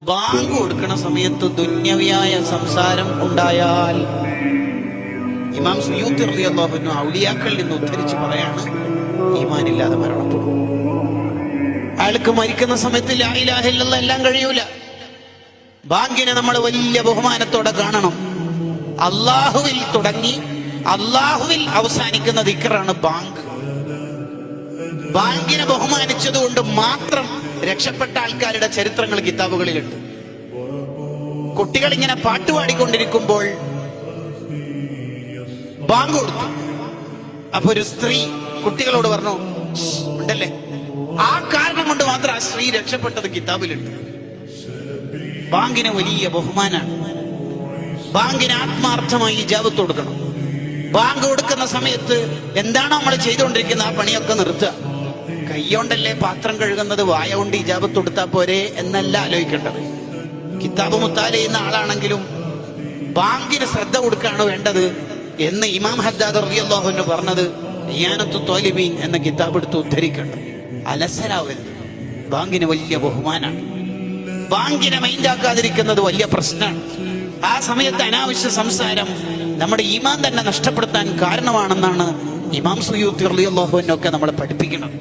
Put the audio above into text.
Bank കൊടുക്കുന്ന സമയത്ത് ദുന്യവിയായ സംസാരം ഉണ്ടായാൽ ഇമാം സുയൂത്തി റളിയല്ലാഹു അൻഹു ഔലിയാക്കളിൽ നിന്ന് ഉദ്ധരിച്ച് പറയാണ്, ഈമാനില്ലാതെ മരണപ്പെടും. അയാൾക്ക് മരിക്കുന്ന സമയത്ത് ലാ ഇലാഹ ഇല്ലല്ലാഹ് എല്ലാം കഴിയൂല. ബാങ്കിനെ നമ്മൾ വലിയ ബഹുമാനത്തോടെ കാണണം. അള്ളാഹുവിൽ തുടങ്ങി അള്ളാഹുവിൽ അവസാനിക്കുന്ന ദിക്റാണ് ബാങ്ക്. ബാങ്കിനെ ബഹുമാനിച്ചതുകൊണ്ട് മാത്രം രക്ഷപ്പെട്ട ആൾക്കാരുടെ ചരിത്രങ്ങൾ കിതാബുകളിലുണ്ട്. കുട്ടികൾ ഇങ്ങനെ പാട്ടുപാടിക്കൊണ്ടിരിക്കുമ്പോൾ ബാങ്ക് കൊടുത്തു. അപ്പൊ ഒരു സ്ത്രീ കുട്ടികളോട് പറഞ്ഞു, ഉണ്ടല്ലേ, ആ കാരണം കൊണ്ട് മാത്രം ആ സ്ത്രീ രക്ഷപ്പെട്ടത് കിതാബിലുണ്ട്. ബാങ്കിന് വലിയ ബഹുമാനാണ്. ബാങ്കിന് ആത്മാർത്ഥമായി ഇജാബത്ത് കൊടുക്കണം. ബാങ്ക് കൊടുക്കുന്ന സമയത്ത് എന്താണോ നമ്മൾ ചെയ്തുകൊണ്ടിരിക്കുന്ന ആ പണിയൊക്കെ നിർത്തുക. കൈകൊണ്ടല്ലേ പാത്രം കഴുകുന്നത്, വായ കൊണ്ട് ഇജാബത്ത് കൊടുത്താൽ പോരെ എന്നല്ല ആലോചിക്കേണ്ടത്. കിതാബ് മുത്താല ചെയ്യുന്ന ആളാണെങ്കിലും ബാങ്കിന് ശ്രദ്ധ കൊടുക്കുകയാണ് വേണ്ടത് എന്ന് ഇമാം ഹദ്ദാദ് റളിയല്ലാഹു അൻഹു പറഞ്ഞത് ഇയാനത്തു ത്വാലിബീൻ എന്ന കിതാബ് എടുത്ത് ഉദ്ധരിക്കേണ്ടത്. അലസരാവരുത്. ബാങ്കിന് വലിയ ബഹുമാനാണ്. ബാങ്കിനെ മൈൻഡാക്കാതിരിക്കുന്നത് വലിയ പ്രശ്നമാണ്. ആ സമയത്ത് അനാവശ്യ സംസാരം നമ്മുടെ ഈമാൻ തന്നെ നഷ്ടപ്പെടുത്താൻ കാരണമാണെന്നാണ് ഇമാം സുയൂത്തി റളിയല്ലാഹു അൻഹു ഒക്കെ നമ്മളെ പഠിപ്പിക്കുന്നത്.